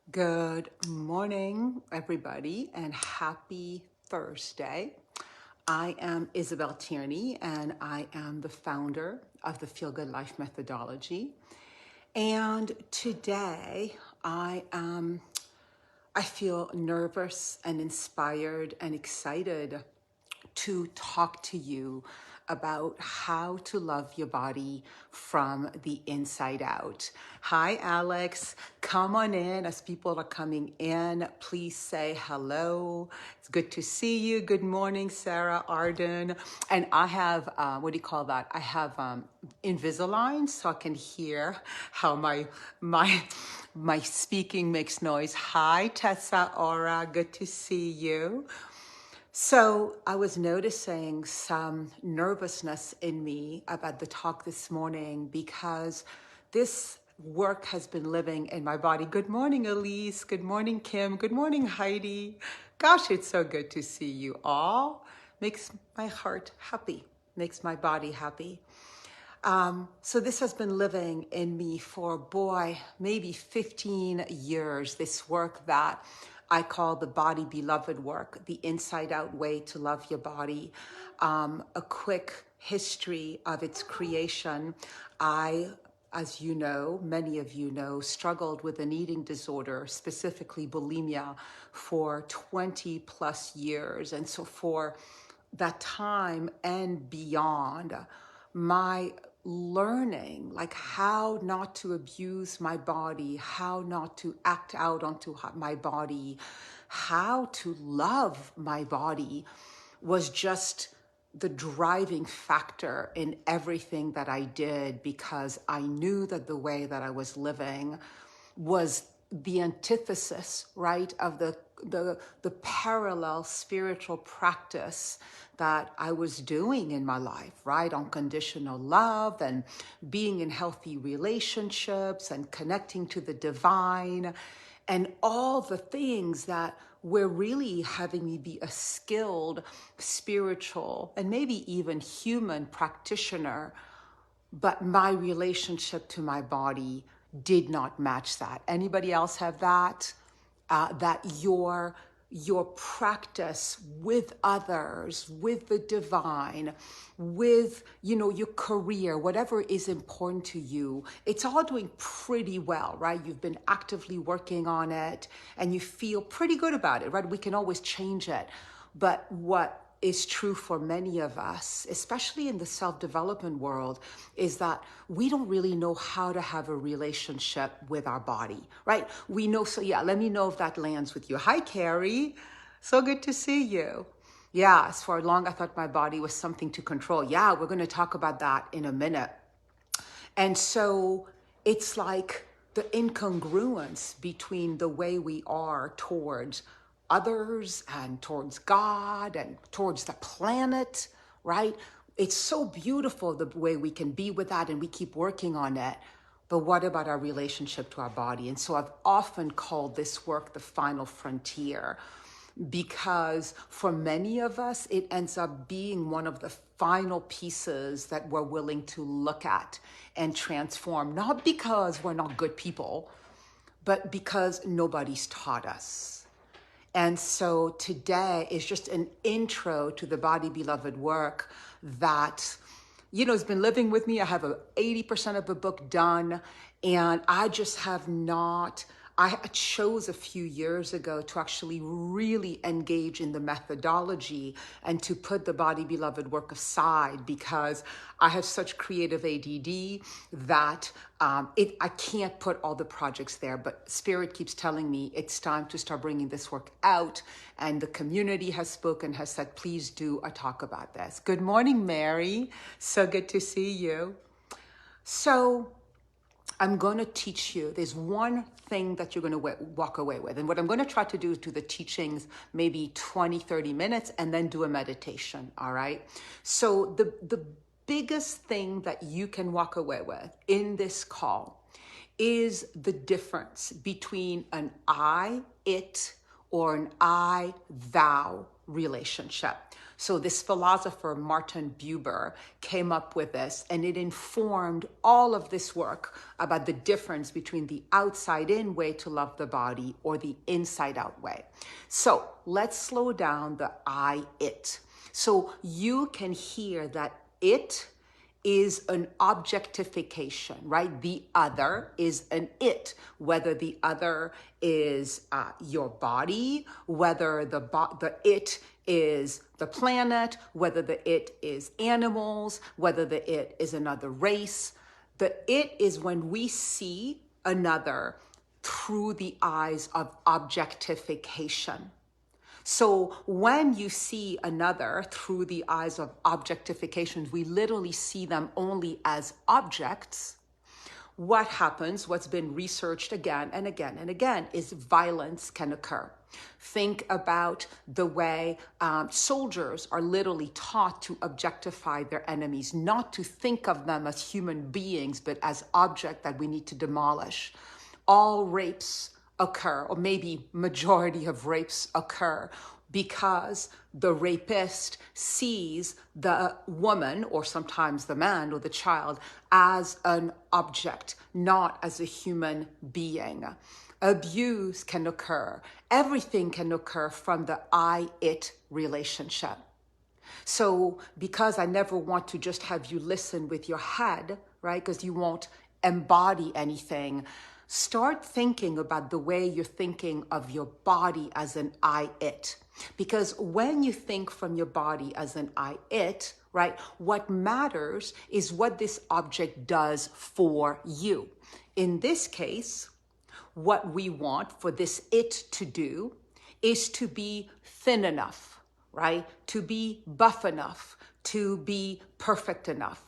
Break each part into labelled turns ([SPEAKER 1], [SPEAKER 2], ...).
[SPEAKER 1] Good morning, everybody, and happy Thursday. I am Isabel Tierney, and I am the founder of the Feel Good Life methodology. And today, I feel nervous and inspired and excited to talk to you about how to love your body from the inside out. Hi, Alex. Come on in as people are coming in. Please say hello. It's good to see you. Good morning, Sarah Arden. And I have, what do you call that? I have Invisalign so I can hear how my speaking makes noise. Hi, Tessa Aura. Good to see you. So I was noticing some nervousness in me about the talk this morning because this work has been living in my body. Good morning, Elise. Good morning, Kim. Good morning, Heidi. Gosh, it's so good to see you all. Makes my heart happy, makes my body happy. So this has been living in me for, boy, maybe 15 years, this work that I call the body beloved work, the inside out way to love your body. A quick history of its creation. As you know, many of you know, struggled with an eating disorder, specifically bulimia, for 20 plus years. And so for that time and beyond, my learning, like how not to abuse my body, how not to act out onto my body, how to love my body, was just the driving factor in everything that I did, because I knew that the way that I was living was the antithesis, right, of the parallel spiritual practice that I was doing in my life, right? Unconditional love and being in healthy relationships and connecting to the divine and all the things that were really having me be a skilled spiritual and maybe even human practitioner. But my relationship to my body did not match that. Anybody else have that? That your practice with others, with the divine, with your career, whatever is important to you, it's all doing pretty well, right? You've been actively working on it and you feel pretty good about it, right? We can always change it. But what is true for many of us, especially in the self-development world, is that we don't really know how to have a relationship with our body, right? We know, so yeah, let me know if that lands with you. Hi, Carrie. So good to see you. Yeah, for long I thought my body was something to control. Yeah, we're going to talk about that in a minute. And so it's like the incongruence between the way we are towards others and towards God and towards the planet, right? It's so beautiful the way we can be with that and we keep working on it. But what about our relationship to our body? And so I've often called this work the final frontier, because for many of us, it ends up being one of the final pieces that we're willing to look at and transform, not because we're not good people, but because nobody's taught us. And so today is just an intro to the Body Beloved work that, has been living with me. I have 80% of the book done, and I just have not. I chose a few years ago to actually really engage in the methodology and to put the Body Beloved work aside, because I have such creative ADD that I can't put all the projects there. But Spirit keeps telling me it's time to start bringing this work out. And the community has spoken, has said, please do a talk about this. Good morning, Mary. So good to see you. So I'm going to teach you. There's one thing that you're going to walk away with. And what I'm going to try to do is do the teachings maybe 20, 30 minutes and then do a meditation. All right. So the biggest thing that you can walk away with in this call is the difference between an I, it, or an I, thou relationship. So this philosopher, Martin Buber, came up with this, and it informed all of this work about the difference between the outside-in way to love the body or the inside-out way. So let's slow down the it. So you can hear that it is an objectification, right? The other is an it, whether the other is your body, whether the it is the planet, whether the it is animals, whether the it is another race. The it is when we see another through the eyes of objectification. So when you see another through the eyes of objectification, we literally see them only as objects. What happens, what's been researched again and again and again, is violence can occur. Think about the way soldiers are literally taught to objectify their enemies, not to think of them as human beings, but as objects that we need to demolish. All rapes occur, or maybe majority of rapes occur, because the rapist sees the woman, or sometimes the man or the child, as an object, not as a human being. Abuse can occur. Everything can occur from the I-it relationship. So because I never want to just have you listen with your head, right, because you won't embody anything, start thinking about the way you're thinking of your body as an I-it. Because when you think from your body as an I-it, right, what matters is what this object does for you. In this case, what we want for this it to do is to be thin enough, right, to be buff enough, to be perfect enough.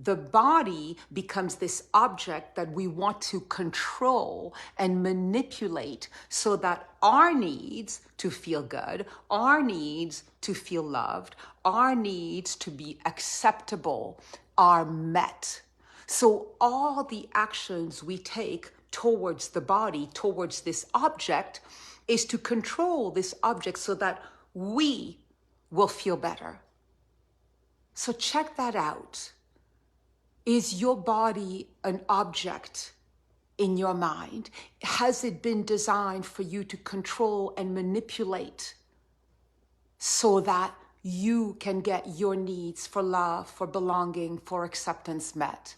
[SPEAKER 1] The body becomes this object that we want to control and manipulate so that our needs to feel good, our needs to feel loved, our needs to be acceptable are met. So all the actions we take towards the body, towards this object, is to control this object so that we will feel better. So check that out. Is your body an object in your mind? Has it been designed for you to control and manipulate so that you can get your needs for love, for belonging, for acceptance met?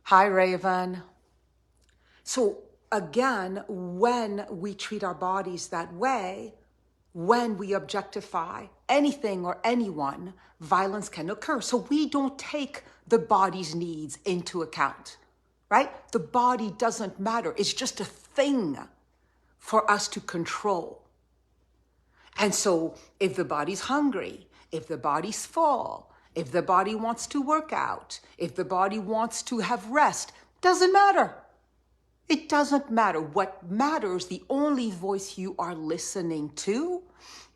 [SPEAKER 1] Hi, Raven. So again, when we treat our bodies that way, when we objectify anything or anyone, violence can occur. So we don't take the body's needs into account, right? The body doesn't matter. It's just a thing for us to control. And so if the body's hungry, if the body's full, if the body wants to work out, if the body wants to have rest, doesn't matter. It doesn't matter. What matters, the only voice you are listening to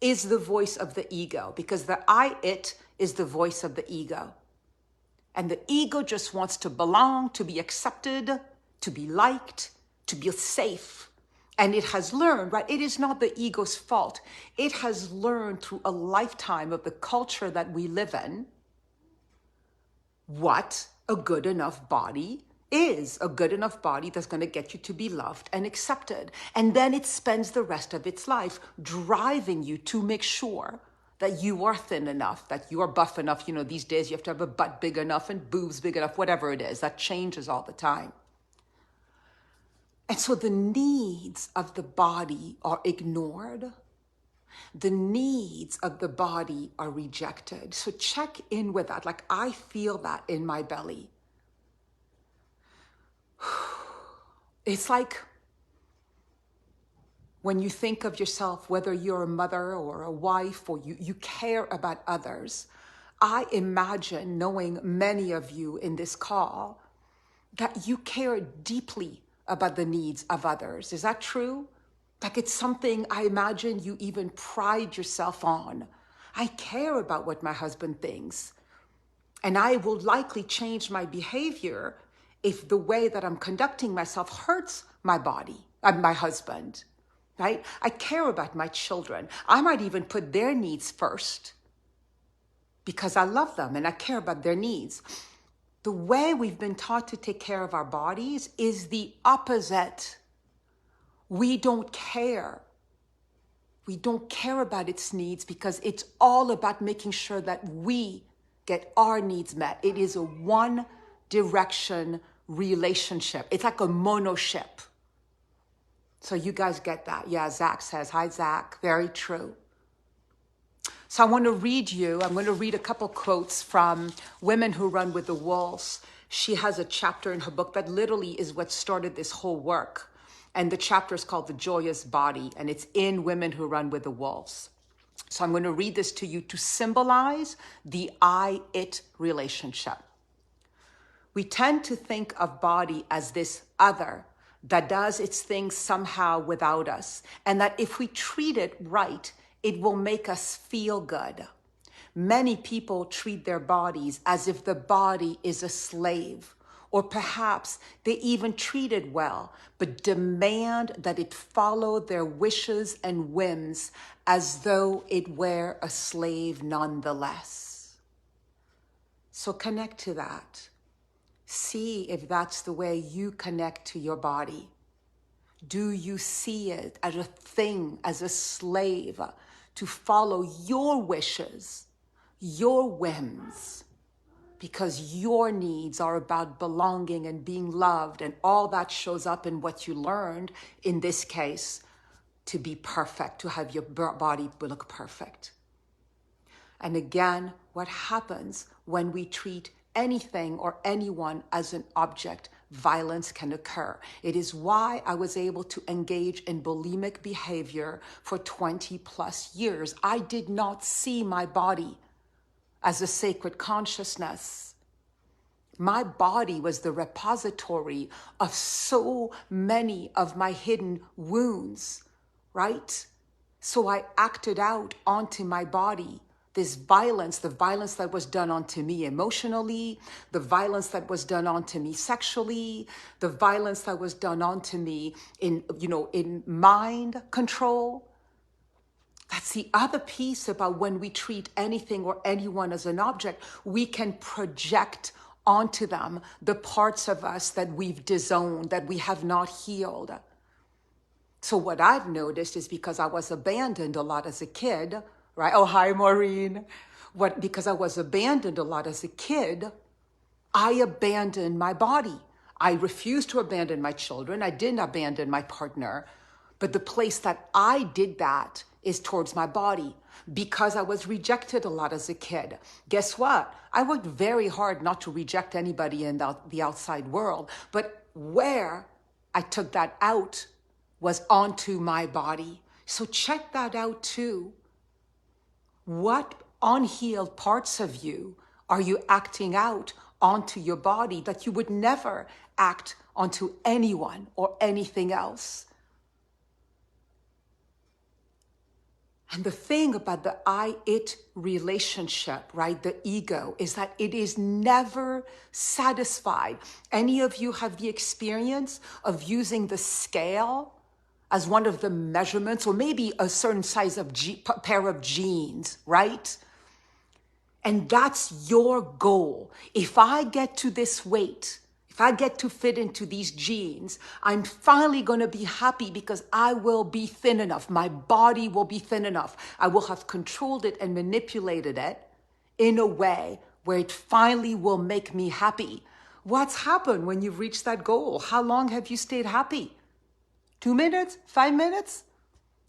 [SPEAKER 1] is the voice of the ego, because the I-it is the voice of the ego. And the ego just wants to belong, to be accepted, to be liked, to be safe. And it has learned, right? It is not the ego's fault. It has learned through a lifetime of the culture that we live in what a good enough body is, a good enough body that's going to get you to be loved and accepted. And then it spends the rest of its life driving you to make sure that you are thin enough, that you are buff enough. You know, these days you have to have a butt big enough and boobs big enough, whatever it is. That changes all the time. And so the needs of the body are ignored. The needs of the body are rejected. So check in with that. Like, I feel that in my belly. It's like when you think of yourself, whether you're a mother or a wife or you care about others, I imagine, knowing many of you in this call, that you care deeply about the needs of others. Is that true? Like, it's something I imagine you even pride yourself on. I care about what my husband thinks, and I will likely change my behavior if the way that I'm conducting myself hurts my body, my husband. right? I care about my children. I might even put their needs first because I love them and I care about their needs. The way we've been taught to take care of our bodies is the opposite. We don't care. We don't care about its needs because it's all about making sure that we get our needs met. It is a one direction relationship. It's like a monoship. So you guys get that. Yeah, Zach says, hi, Zach. Very true. So I'm going to read a couple quotes from Women Who Run with the Wolves. She has a chapter in her book that literally is what started this whole work. And the chapter is called The Joyous Body, and it's in Women Who Run with the Wolves. So I'm going to read this to you to symbolize the I-it relationship. We tend to think of body as this other that does its thing somehow without us, and that if we treat it right, it will make us feel good. Many people treat their bodies as if the body is a slave, or perhaps they even treat it well, but demand that it follow their wishes and whims as though it were a slave nonetheless. So connect to that. See if that's the way you connect to your body. Do you see it as a thing, as a slave to follow your wishes, your whims, because your needs are about belonging and being loved, and all that shows up in what you learned, in this case, to be perfect, to have your body look perfect. And again, what happens when we treat anything or anyone as an object? Violence can occur. It is why I was able to engage in bulimic behavior for 20 plus years. I did not see my body as a sacred consciousness. My body was the repository of so many of my hidden wounds, right? So I acted out onto my body this violence, the violence that was done onto me emotionally, the violence that was done onto me sexually, the violence that was done onto me in mind control. That's the other piece about when we treat anything or anyone as an object, we can project onto them the parts of us that we've disowned, that we have not healed. So what I've noticed is because I was abandoned a lot as a kid, right? Oh, hi, Maureen. Because I was abandoned a lot as a kid, I abandoned my body. I refused to abandon my children. I didn't abandon my partner. But the place that I did that is towards my body because I was rejected a lot as a kid. Guess what? I worked very hard not to reject anybody in the outside world. But where I took that out was onto my body. So check that out too. What unhealed parts of you are you acting out onto your body that you would never act onto anyone or anything else? And the thing about the I-it relationship, right, the ego, is that it is never satisfied. Any of you have the experience of using the scale as one of the measurements, or maybe a certain size of pair of jeans, right? And that's your goal. If I get to this weight, if I get to fit into these jeans, I'm finally going to be happy because I will be thin enough. My body will be thin enough. I will have controlled it and manipulated it in a way where it finally will make me happy. What's happened when you've reached that goal? How long have you stayed happy? 2 minutes? 5 minutes?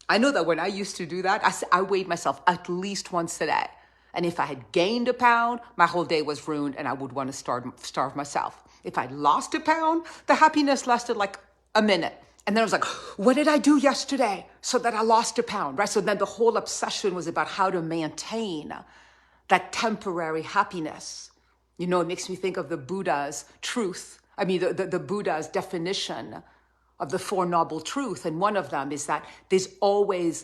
[SPEAKER 1] I know that when I used to do that, I weighed myself at least once a day. And if I had gained a pound, my whole day was ruined and I would want to starve myself. If I lost a pound, the happiness lasted like a minute. And then I was like, what did I do yesterday so that I lost a pound, right? So then the whole obsession was about how to maintain that temporary happiness. You know, it makes me think of the Buddha's truth. I mean, the Buddha's definition of the Four Noble Truths. And one of them is that there's always,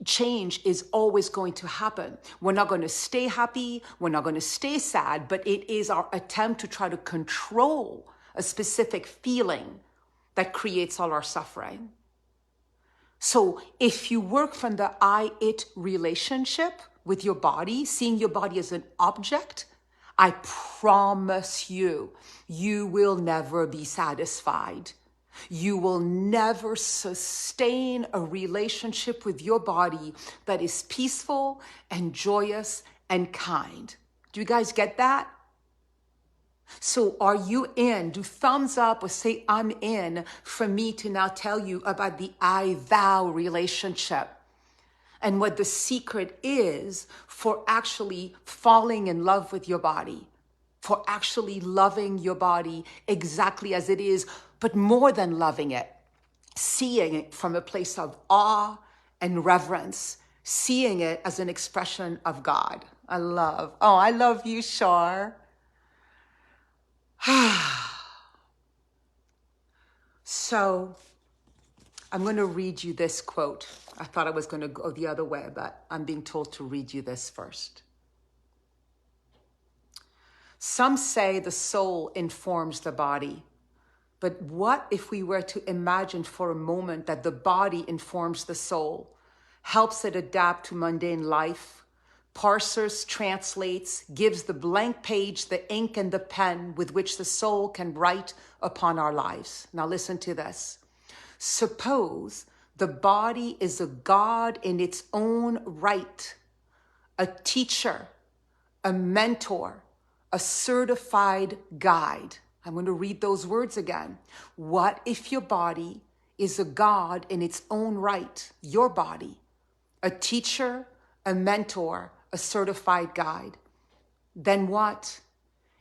[SPEAKER 1] change is always going to happen. We're not going to stay happy. We're not going to stay sad, but it is our attempt to try to control a specific feeling that creates all our suffering. So if you work from the I-it relationship with your body, seeing your body as an object, I promise you, you will never be satisfied. You will never sustain a relationship with your body that is peaceful and joyous and kind. Do you guys get that? So are you in? Do thumbs up or say I'm in for me to now tell you about the I thou relationship and what the secret is for actually falling in love with your body, for actually loving your body exactly as it is, but more than loving it, seeing it from a place of awe and reverence, seeing it as an expression of God. I love you, Shar. So I'm going to read you this quote. I thought I was going to go the other way, but I'm being told to read you this first. Some say the soul informs the body. But what if we were to imagine for a moment that the body informs the soul, helps it adapt to mundane life, parsers, translates, gives the blank page, the ink and the pen with which the soul can write upon our lives? Now listen to this. Suppose the body is a God in its own right, a teacher, a mentor, a certified guide. I'm going to read those words again. What if your body is a God in its own right, your body, a teacher, a mentor, a certified guide? Then what?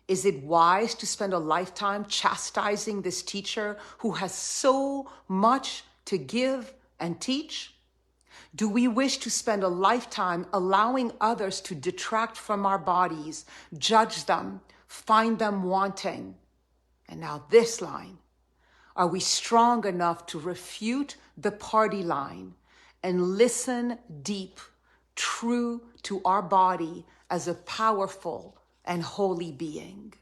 [SPEAKER 1] Is it wise to spend a lifetime chastising this teacher who has so much to give and teach? Do we wish to spend a lifetime allowing others to detract from our bodies, judge them, find them wanting? And now this line, are we strong enough to refute the party line and listen deep, true to our body as a powerful and holy being?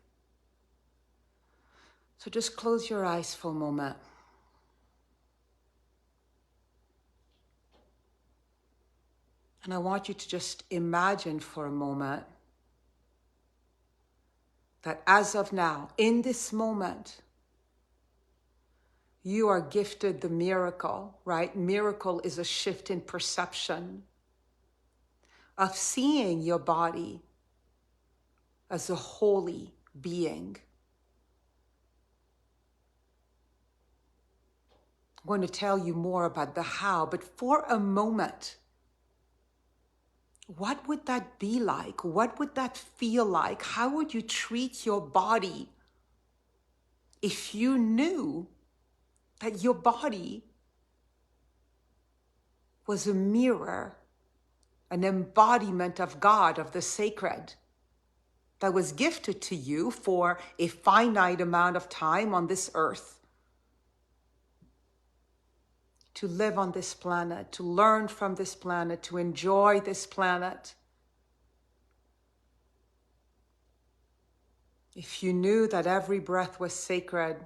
[SPEAKER 1] So just close your eyes for a moment. And I want you to just imagine for a moment that as of now, in this moment, you are gifted the miracle, right? Miracle is a shift in perception of seeing your body as a holy being. I'm going to tell you more about the how, but for a moment, what would that be like? What would that feel like? How would you treat your body if you knew that your body was a mirror, an embodiment of God, of the sacred, that was gifted to you for a finite amount of time on this earth, to live on this planet, to learn from this planet, to enjoy this planet? If you knew that every breath was sacred,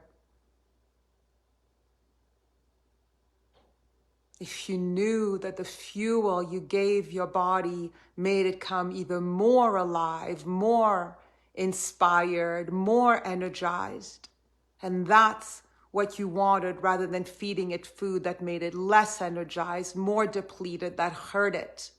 [SPEAKER 1] if you knew that the fuel you gave your body made it come either more alive, more inspired, more energized, and that's what you wanted, rather than feeding it food that made it less energized, more depleted, that hurt it.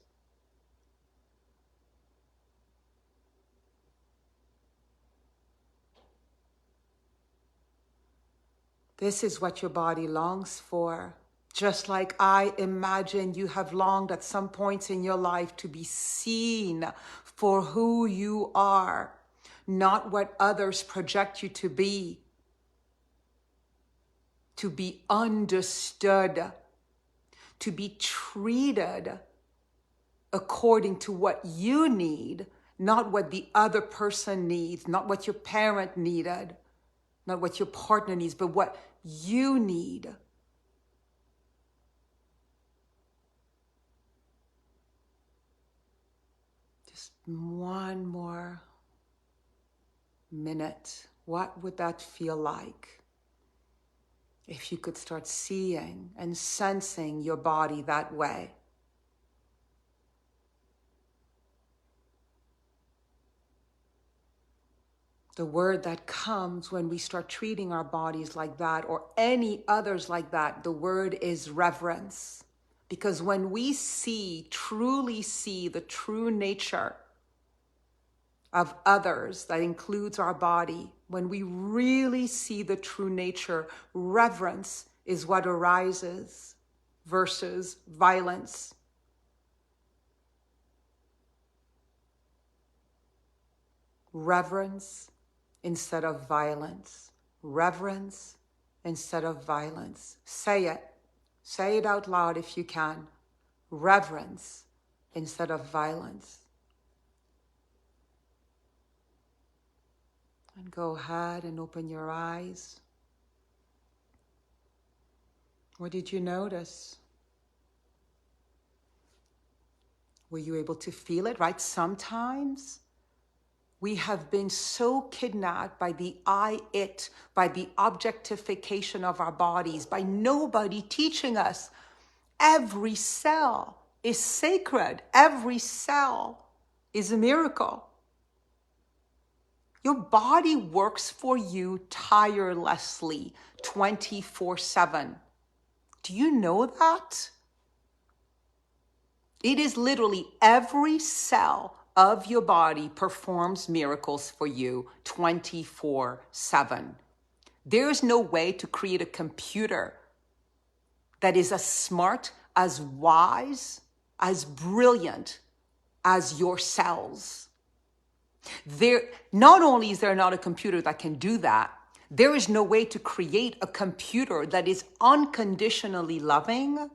[SPEAKER 1] This is what your body longs for. Just like I imagine you have longed at some points in your life to be seen for who you are, not what others project you to be understood, to be treated according to what you need, not what the other person needs, not what your parent needed, not what your partner needs, but what you need. Just one more minute. What would that feel like? If you could start seeing and sensing your body that way. The word that comes when we start treating our bodies like that or any others like that, the word is reverence. Because when we truly see the true nature of others, that includes our body, when we really see the true nature, reverence is what arises versus violence. Reverence instead of violence. Reverence instead of violence. Say it. Say it out loud if you can. Reverence instead of violence. And go ahead and open your eyes. What did you notice? Were you able to feel it, right? Sometimes we have been so kidnapped by the I-it, by the objectification of our bodies, by nobody teaching us. Every cell is sacred. Every cell is a miracle. Your body works for you tirelessly, 24/7. Do you know that? It is literally every cell of your body performs miracles for you 24/7. There is no way to create a computer that is as smart, as wise, as brilliant as your cells. Not only is there not a computer that can do that, there is no way to create a computer that is unconditionally loving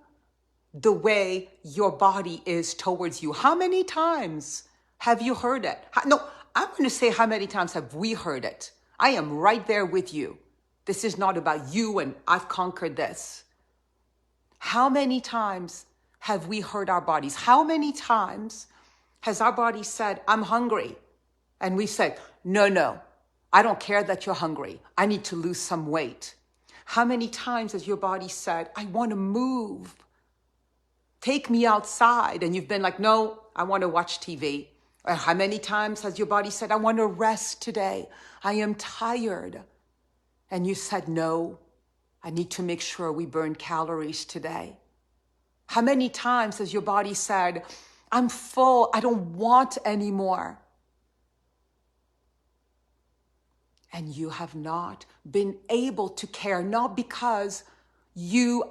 [SPEAKER 1] the way your body is towards you. How many times have you heard it? No, I'm going to say how many times have we heard it? I am right there with you. This is not about you and I've conquered this. How many times have we heard our bodies? How many times has our body said, I'm hungry? And we say, no, I don't care that you're hungry. I need to lose some weight. How many times has your body said, I want to move? Take me outside. And you've been like, no, I want to watch TV. Or how many times has your body said, I want to rest today. I am tired. And you said, no, I need to make sure we burn calories today. How many times has your body said, I'm full, I don't want any more? And you have not been able to care, not because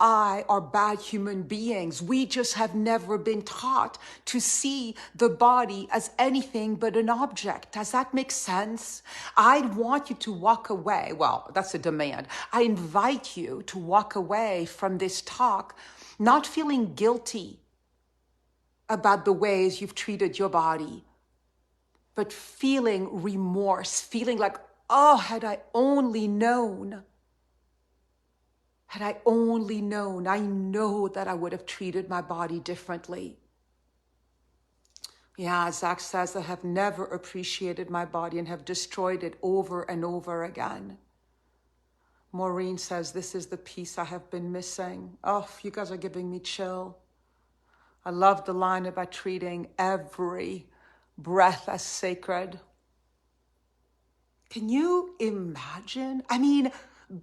[SPEAKER 1] I are bad human beings. We just have never been taught to see the body as anything but an object. Does that make sense? I want you to walk away. Well, that's a demand. I invite you to walk away from this talk, not feeling guilty about the ways you've treated your body, but feeling remorse, feeling like, oh, had I only known. Had I only known, I know that I would have treated my body differently. Yeah, Zach says, I have never appreciated my body and have destroyed it over and over again. Maureen says, this is the piece I have been missing. Oh, you guys are giving me chill. I love the line about treating every breath as sacred. Can you imagine? I mean,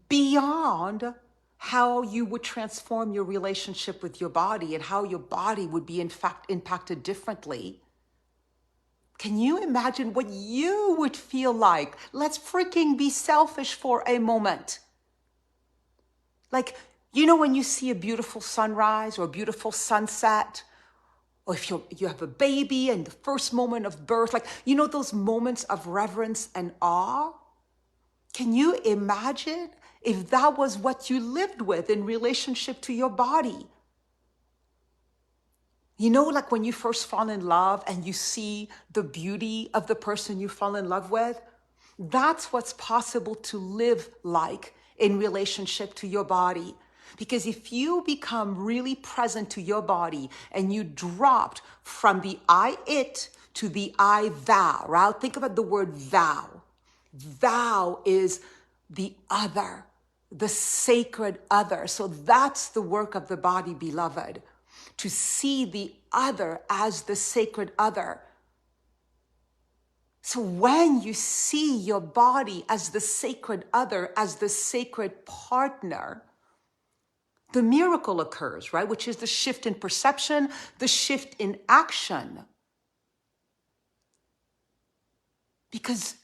[SPEAKER 1] beyond how you would transform your relationship with your body and how your body would be in fact impacted differently. Can you imagine what you would feel like? Let's freaking be selfish for a moment. Like, you know, when you see a beautiful sunrise or a beautiful sunset, or if you have a baby and the first moment of birth, like, you know, those moments of reverence and awe? Can you imagine if that was what you lived with in relationship to your body? You know, like when you first fall in love and you see the beauty of the person you fall in love with, that's what's possible to live like in relationship to your body. Because if you become really present to your body and you dropped from the I-it to the I-thou, right? Think about the word thou. Thou is the other. the sacred other. So that's the work of the body, beloved, to see the other as the sacred other. So when you see your body as the sacred other, as the sacred partner, the miracle occurs, right? Which is the shift in perception, the shift in action. Because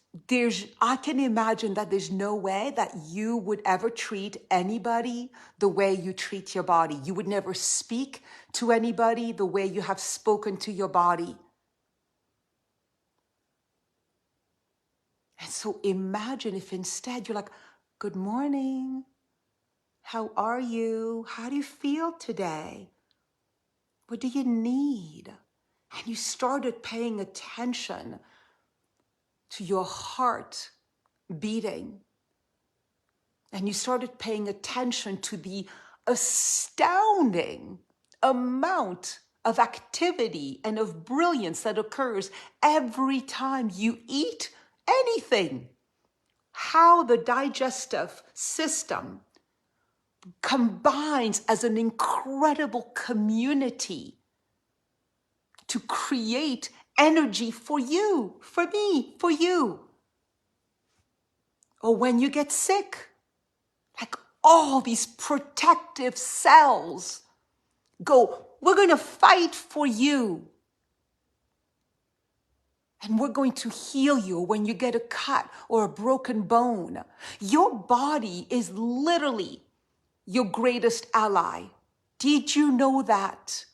[SPEAKER 1] I can imagine that there's no way that you would ever treat anybody the way you treat your body. You would never speak to anybody the way you have spoken to your body. And so imagine if instead you're like, good morning. How are you? How do you feel today? What do you need? And you started paying attention to your heart beating. And you started paying attention to the astounding amount of activity and of brilliance that occurs every time you eat anything. How the digestive system combines as an incredible community to create energy for you, for me, for you. Or when you get sick, like all these protective cells go, we're going to fight for you. And we're going to heal you when you get a cut or a broken bone. Your body is literally your greatest ally. Did you know that?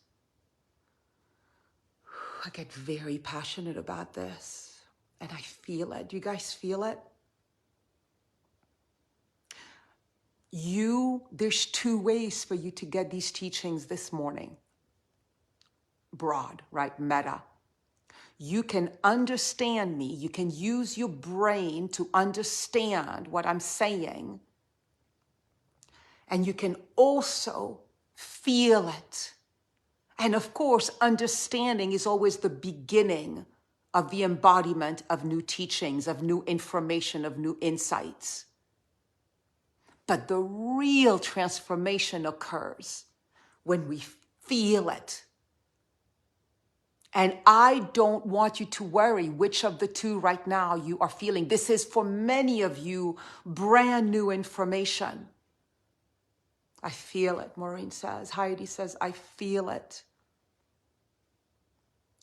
[SPEAKER 1] I get very passionate about this and I feel it. Do you guys feel it? There's two ways for you to get these teachings this morning. Broad, right? Meta. You can understand me. You can use your brain to understand what I'm saying. And you can also feel it. And of course, understanding is always the beginning of the embodiment of new teachings, of new information, of new insights. But the real transformation occurs when we feel it. And I don't want you to worry which of the two right now you are feeling. This is for many of you brand new information. I feel it, Maureen says. Heidi says, I feel it.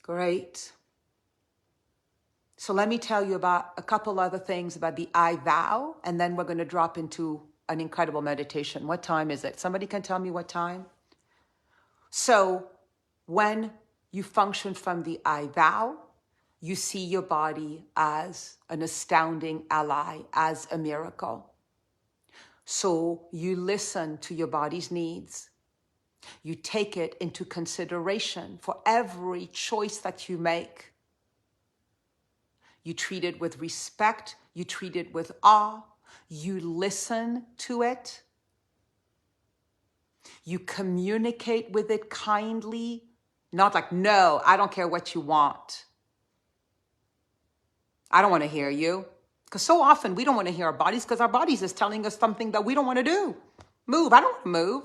[SPEAKER 1] Great. So let me tell you about a couple other things about the I vow, and then we're going to drop into an incredible meditation. What time is it? Somebody can tell me what time? So when you function from the I vow, you see your body as an astounding ally, as a miracle. So you listen to your body's needs. You take it into consideration for every choice that you make. You treat it with respect. You treat it with awe. You listen to it. You communicate with it kindly. Not like, no, I don't care what you want. I don't want to hear you. Because so often we don't want to hear our bodies because our bodies is telling us something that we don't want to do. Move. I don't want to move.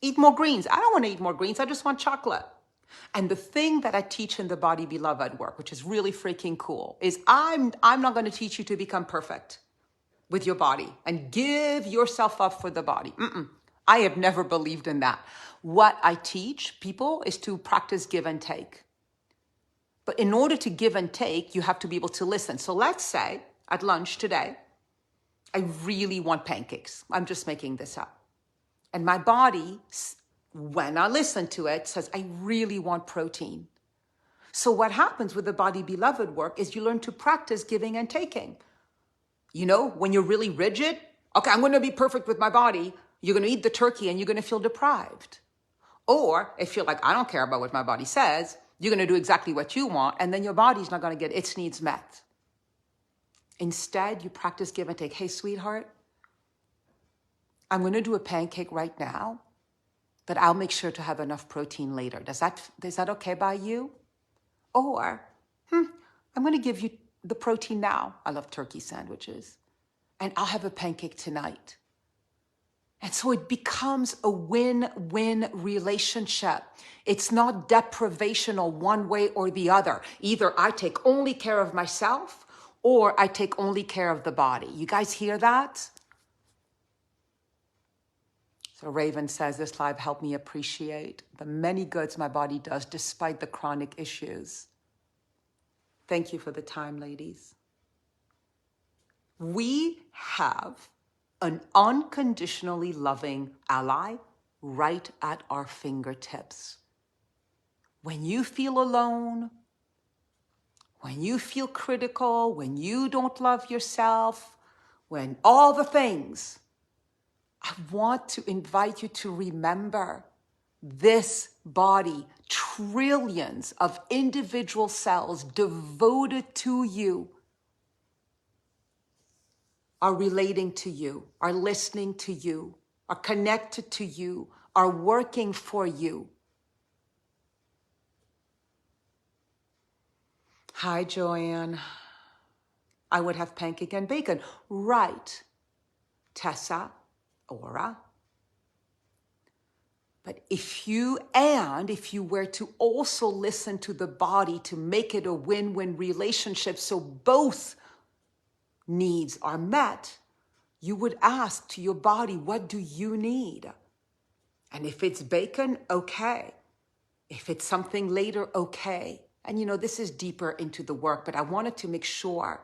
[SPEAKER 1] Eat more greens. I don't want to eat more greens. I just want chocolate. And the thing that I teach in the Body Beloved work, which is really freaking cool, is I'm not going to teach you to become perfect with your body and give yourself up for the body. I have never believed in that. What I teach people is to practice give and take. But in order to give and take, you have to be able to listen. So let's say at lunch today, I really want pancakes. I'm just making this up. And my body, when I listen to it, says, I really want protein. So what happens with the Body Beloved work is you learn to practice giving and taking. You know, when you're really rigid, okay, I'm going to be perfect with my body. You're going to eat the turkey and you're going to feel deprived. Or if you're like, I don't care about what my body says, you're going to do exactly what you want, and then your body's not going to get its needs met. Instead, you practice give and take. Hey, sweetheart, I'm going to do a pancake right now, but I'll make sure to have enough protein later. Is that okay by you? Or, I'm going to give you the protein now. I love turkey sandwiches. And I'll have a pancake tonight. And so it becomes a win-win relationship. It's not deprivational one way or the other. Either I take only care of myself or I take only care of the body. You guys hear that? So Raven says, this live helped me appreciate the many goods my body does despite the chronic issues. Thank you for the time, ladies. We have an unconditionally loving ally right at our fingertips. When you feel alone, when you feel critical, when you don't love yourself, when all the things, I want to invite you to remember this body, trillions of individual cells devoted to you, are relating to you, are listening to you, are connected to you, are working for you. Hi, Joanne. I would have pancake and bacon. Right, Tessa, Aura. But if you were to also listen to the body to make it a win-win relationship so both needs are met, you would ask to your body, what do you need? And if it's bacon, okay. If it's something later, okay. And this is deeper into the work, but I wanted to make sure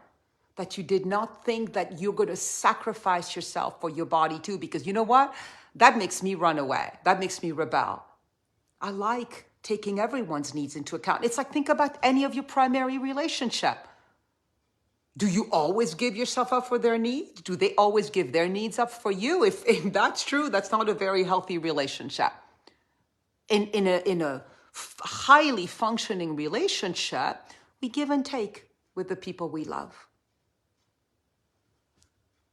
[SPEAKER 1] that you did not think that you're going to sacrifice yourself for your body too, because you know what? That makes me run away. That makes me rebel. I like taking everyone's needs into account. It's like, think about any of your primary relationship. Do you always give yourself up for their needs? Do they always give their needs up for you? If that's true, that's not a very healthy relationship. In a highly functioning relationship, we give and take with the people we love.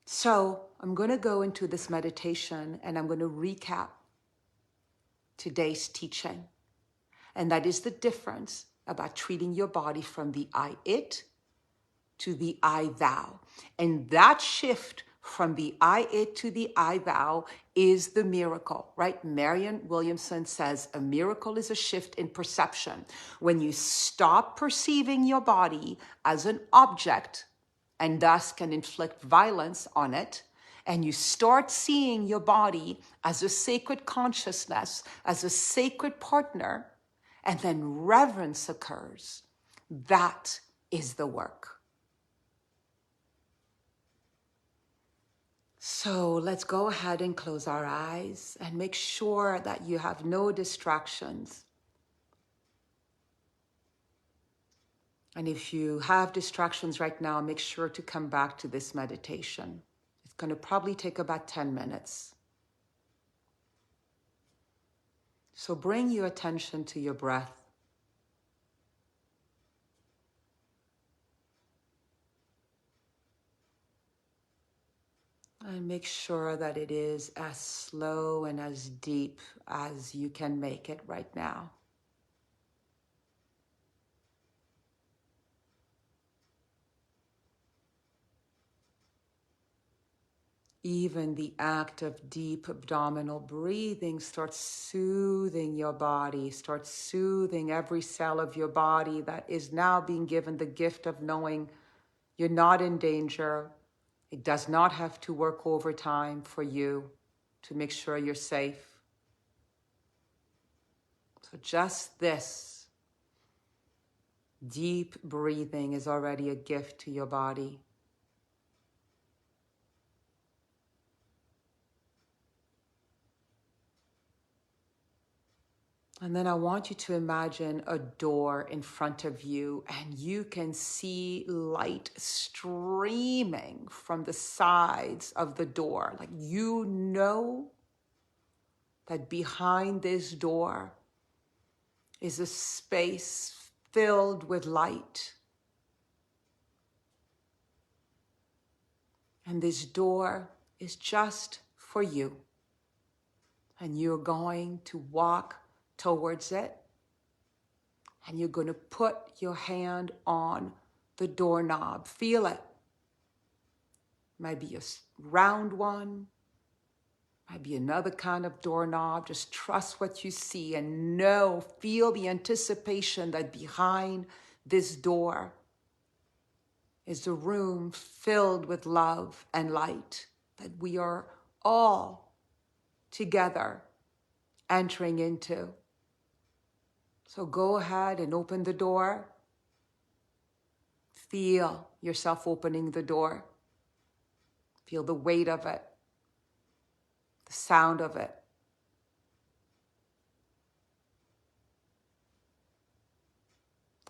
[SPEAKER 1] So I'm going to go into this meditation and I'm going to recap today's teaching. And that is the difference about treating your body from the I-it to the I-thou. And that shift from the I-it to the I-thou is the miracle, right? Marianne Williamson says a miracle is a shift in perception. When you stop perceiving your body as an object and thus can inflict violence on it, and you start seeing your body as a sacred consciousness, as a sacred partner, and then reverence occurs, that is the work. So let's go ahead and close our eyes and make sure that you have no distractions. And if you have distractions right now, make sure to come back to this meditation. It's going to probably take about 10 minutes. So bring your attention to your breath. And make sure that it is as slow and as deep as you can make it right now. Even the act of deep abdominal breathing starts soothing your body, starts soothing every cell of your body that is now being given the gift of knowing you're not in danger. It does not have to work overtime for you to make sure you're safe. So just this deep breathing is already a gift to your body. And then I want you to imagine a door in front of you and you can see light streaming from the sides of the door. Like you know that behind this door is a space filled with light. And this door is just for you. And you're going to walk towards it. And you're going to put your hand on the doorknob. Feel it. Might be a round one. Might be another kind of doorknob. Just trust what you see and feel the anticipation that behind this door is a room filled with love and light, that we are all together entering into. So go ahead and open the door. Feel yourself opening the door. Feel the weight of it, the sound of it.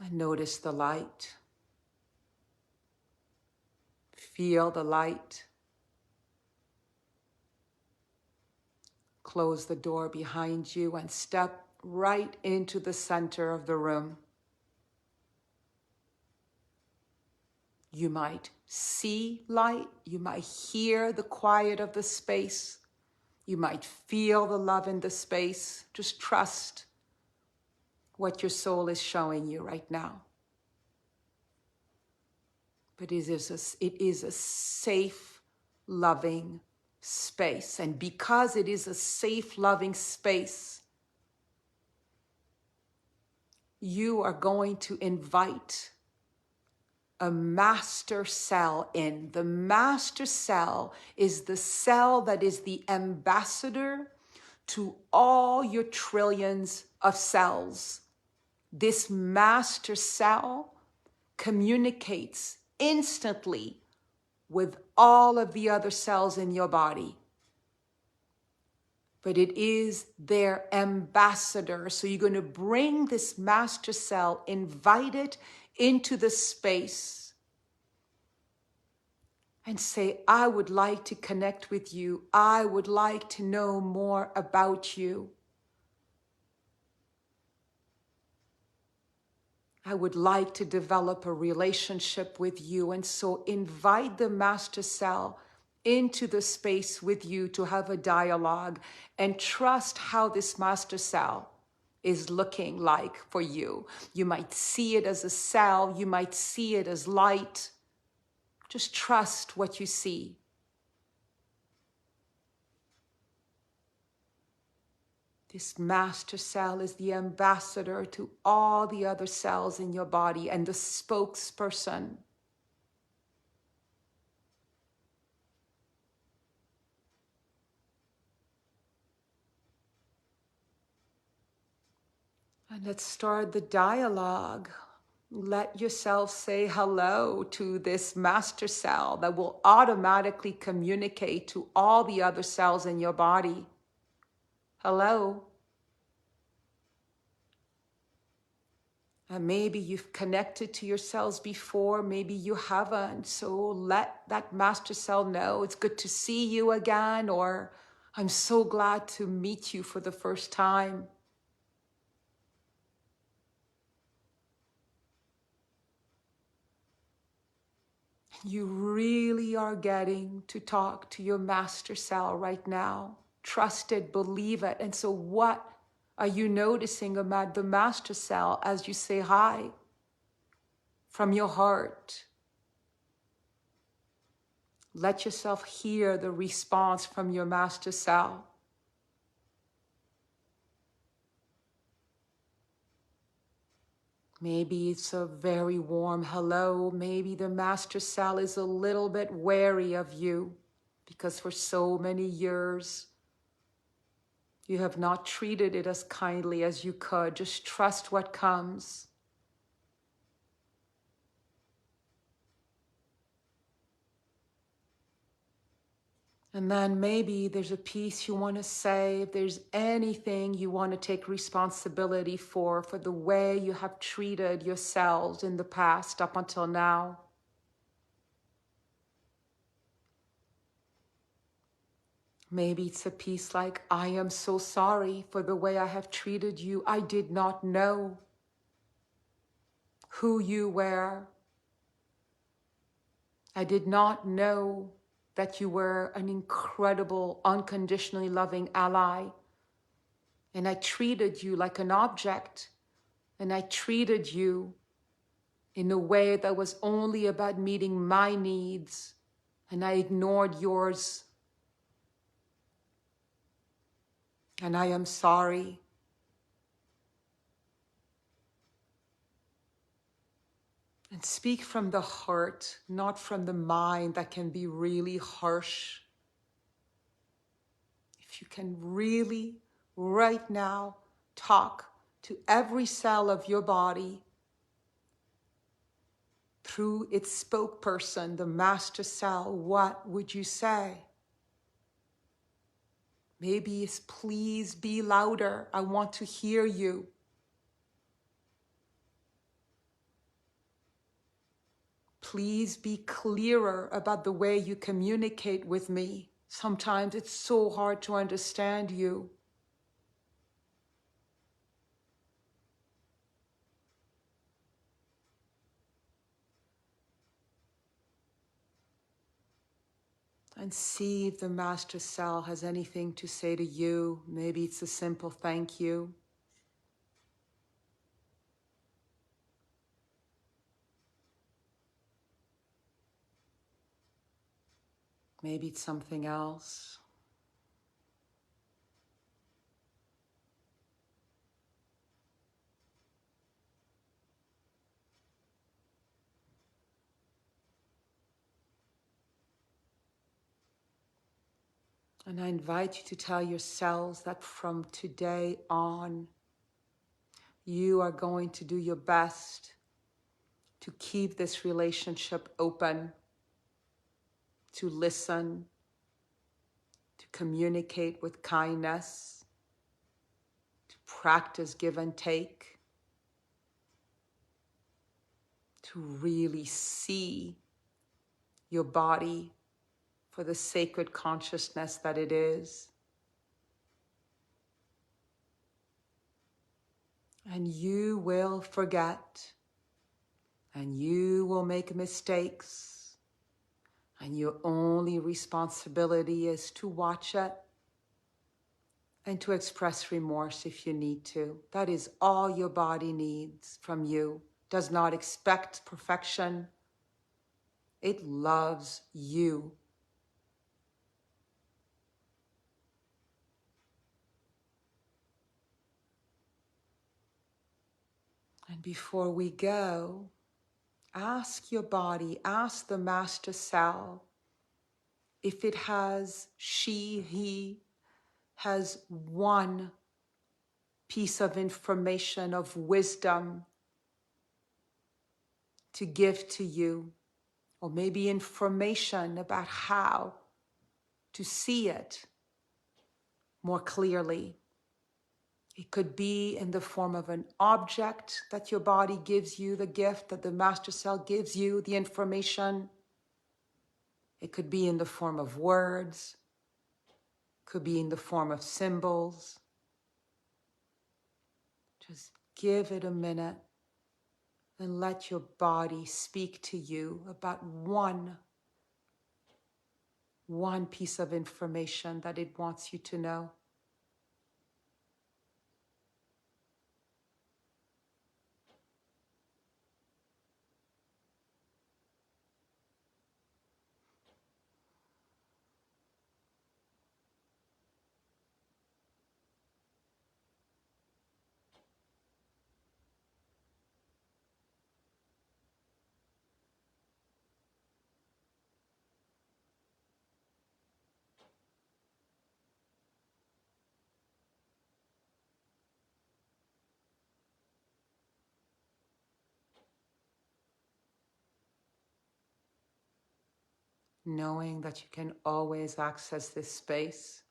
[SPEAKER 1] And notice the light. Feel the light. Close the door behind you and step right into the center of the room. You might see light. You might hear the quiet of the space. You might feel the love in the space. Just trust what your soul is showing you right now. But it is a safe, loving space. And because it is a safe, loving space, you are going to invite a master cell in. The master cell is the cell that is the ambassador to all your trillions of cells. This master cell communicates instantly with all of the other cells in your body. But it is their ambassador. So you're going to bring this master cell, invite it into the space, and say, I would like to connect with you. I would like to know more about you. I would like to develop a relationship with you. And so invite the master cell into the space with you to have a dialogue, and trust how this master cell is looking like for you. You might see it as a cell. You might see it as light. Just trust what you see. This master cell is the ambassador to all the other cells in your body and the spokesperson. And let's start the dialogue. Let yourself say hello to this master cell that will automatically communicate to all the other cells in your body. Hello. And maybe you've connected to your cells before, maybe you haven't. So let that master cell know it's good to see you again, or I'm so glad to meet you for the first time. You really are getting to talk to your master cell right now. Trust it, believe it. And so what are you noticing about the master cell as you say hi from your heart? Let yourself hear the response from your master cell. Maybe it's a very warm hello. Maybe the master cell is a little bit wary of you because for so many years you have not treated it as kindly as you could. Just trust what comes. And then maybe there's a piece you want to say, if there's anything you want to take responsibility for the way you have treated yourselves in the past up until now. Maybe it's a piece like, I am so sorry for the way I have treated you. I did not know who you were. I did not know that you were an incredible, unconditionally loving ally. And I treated you like an object. And I treated you in a way that was only about meeting my needs. And I ignored yours. and I am sorry. And speak from the heart, not from the mind that can be really harsh. If you can really, right now, talk to every cell of your body through its spokesperson, the master cell, what would you say? Maybe it's please be louder. I want to hear you. Please be clearer about the way you communicate with me. Sometimes it's so hard to understand you. And see if the master cell has anything to say to you. Maybe it's a simple thank you. Maybe it's something else. And I invite you to tell your cells that from today on, you are going to do your best to keep this relationship open, to listen, to communicate with kindness, to practice give and take, to really see your body for the sacred consciousness that it is. And you will forget, and you will make mistakes, and your only responsibility is to watch it and to express remorse if you need to. That is all your body needs from you. Does not expect perfection. It loves you. And before we go, ask your body, ask the master cell if it has, he has one piece of information, of wisdom to give to you, or maybe information about how to see it more clearly. It could be in the form of an object that your body gives you, the gift that the master cell gives you, the information. It could be in the form of words, could be in the form of symbols. Just give it a minute and let your body speak to you about one piece of information that it wants you to know. Knowing that you can always access this space,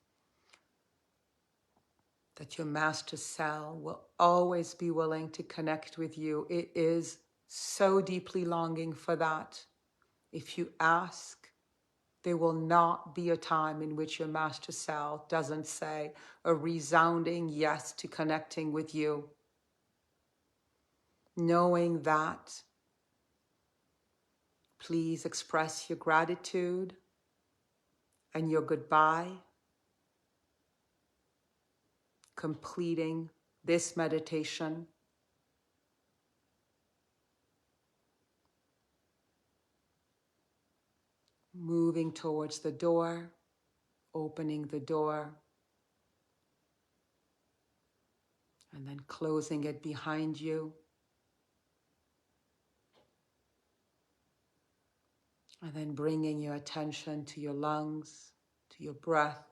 [SPEAKER 1] that your master cell will always be willing to connect with you. It is so deeply longing for that. If you ask, there will not be a time in which your master cell doesn't say a resounding yes to connecting with you. Knowing that, please express your gratitude and your goodbye, completing this meditation. Moving towards the door, opening the door, And then closing it behind you. And then bringing your attention to your lungs, to your breath.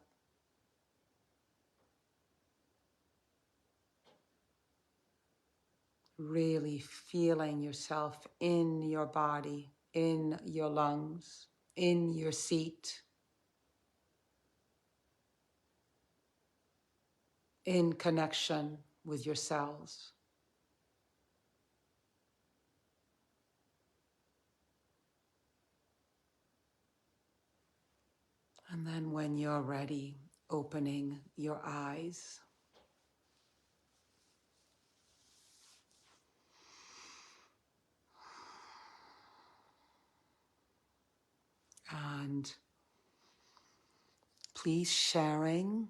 [SPEAKER 1] Really feeling yourself in your body, in your lungs, in your seat, in connection with your cells. And then when you're ready, opening your eyes. And please sharing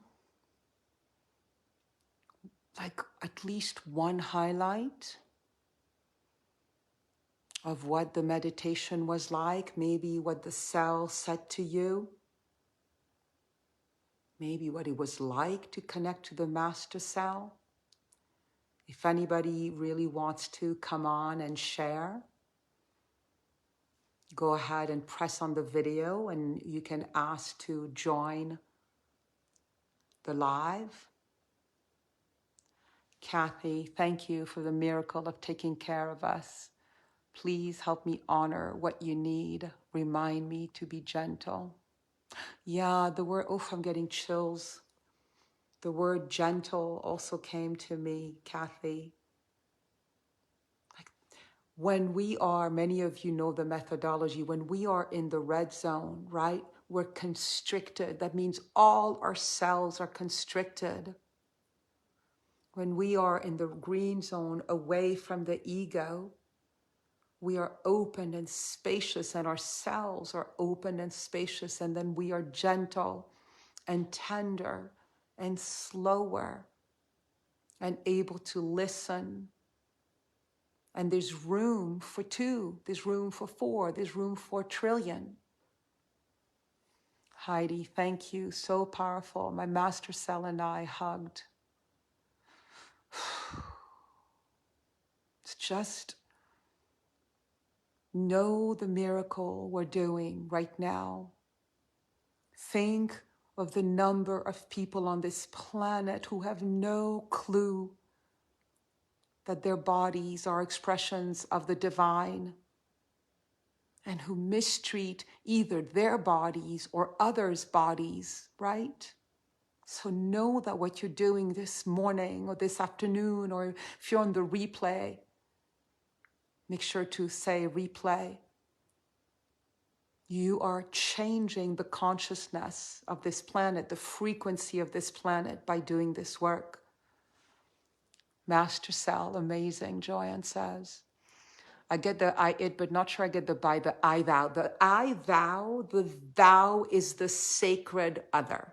[SPEAKER 1] like at least one highlight of what the meditation was like, maybe what the cell said to you, maybe what it was like to connect to the master cell. If anybody really wants to come on and share, go ahead and press on the video and you can ask to join the live. Kathy, thank you for the miracle of taking care of us. Please help me honor what you need. Remind me to be gentle. Yeah, the word, oh, I'm getting chills. The word gentle also came to me, Kathy. Like when we are, many of you know the methodology, when we are in the red zone, right? We're constricted. That means all our cells are constricted. When we are in the green zone, away from the ego, we are open and spacious, and our cells are open and spacious, and then we are gentle and tender and slower and able to listen. And there's room for two, there's room for four, there's room for a trillion. Heidi, thank you. So powerful. My master cell and I hugged. It's just know the miracle we're doing right now. Think of the number of people on this planet who have no clue that their bodies are expressions of the divine and who mistreat either their bodies or others' bodies, right? So know that what you're doing this morning or this afternoon, or if you're on the replay, make sure to say replay. You are changing the consciousness of this planet, the frequency of this planet by doing this work. Master cell, amazing, Joanne says. I get the I, it, but not sure I get the by the I thou. The I thou, the thou is the sacred other.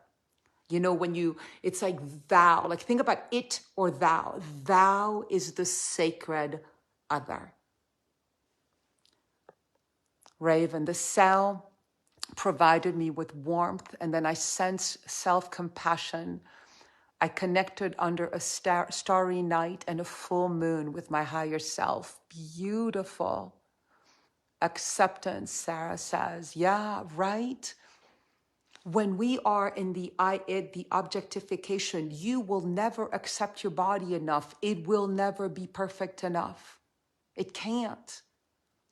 [SPEAKER 1] You know, when you, it's like thou, like think about it or thou. Thou is the sacred other. Raven, the cell provided me with warmth, and then I sensed self-compassion. I connected under a starry night and a full moon with my higher self. Beautiful. Acceptance, Sarah says. Yeah, right? When we are in the I, it, the objectification, you will never accept your body enough. It will never be perfect enough. It can't.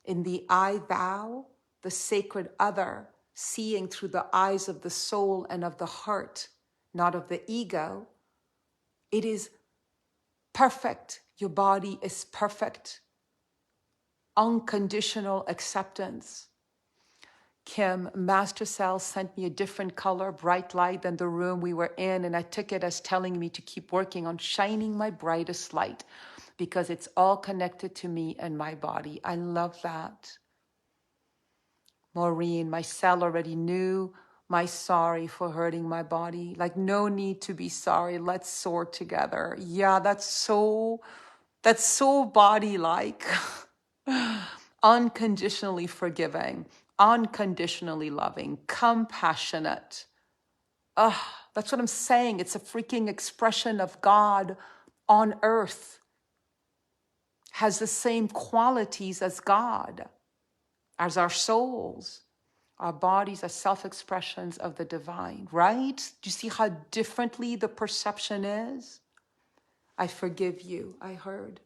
[SPEAKER 1] In the I, thou, the sacred other, seeing through the eyes of the soul and of the heart, not of the ego, it is perfect. Your body is perfect. Unconditional acceptance. Kim, Master Cell sent me a different color, bright light than the room we were in, and I took it as telling me to keep working on shining my brightest light because it's all connected to me and my body. I love that. Maureen, my cell already knew my sorry for hurting my body. Like, no need to be sorry. Let's soar together. Yeah, that's so body-like. Unconditionally forgiving, unconditionally loving, compassionate. That's what I'm saying. It's a freaking expression of God on earth has the same qualities as God, as our souls. Our bodies are self-expressions of the divine, right? Do you see how differently the perception is? I forgive you, I heard.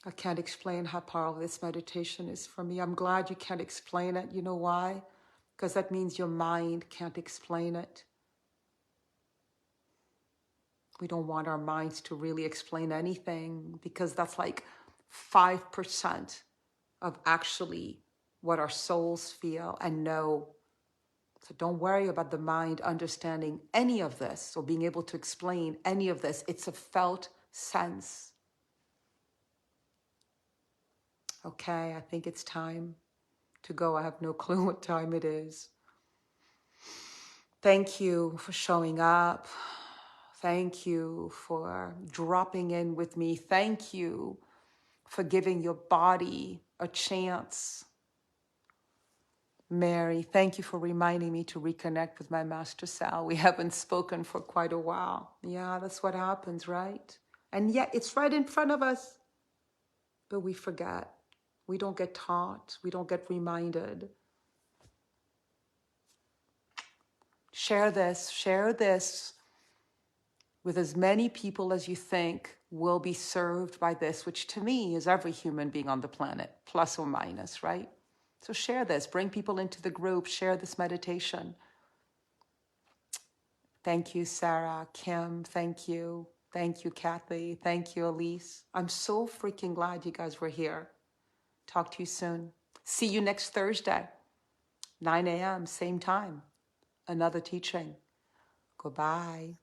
[SPEAKER 1] I can't explain how powerful this meditation is for me. I'm glad you can't explain it. You know why? Because that means your mind can't explain it. We don't want our minds to really explain anything, because that's like 5% of actually what our souls feel and know. So don't worry about the mind understanding any of this or being able to explain any of this. It's a felt sense. Okay, I think it's time to go. I have no clue what time it is. Thank you for showing up. Thank you for dropping in with me. Thank you for giving your body a chance. Mary, thank you for reminding me to reconnect with my master Sal. We haven't spoken for quite a while. Yeah, that's what happens, right? And yet it's right in front of us, but we forget. We don't get taught. We don't get reminded. Share this with as many people as you think will be served by this, which to me is every human being on the planet, plus or minus, right? So share this, bring people into the group, share this meditation. Thank you, Sarah, Kim, thank you. Thank you, Kathy. Thank you, Elise. I'm so freaking glad you guys were here. Talk to you soon. See you next Thursday, 9 a.m., same time. Another teaching. Goodbye.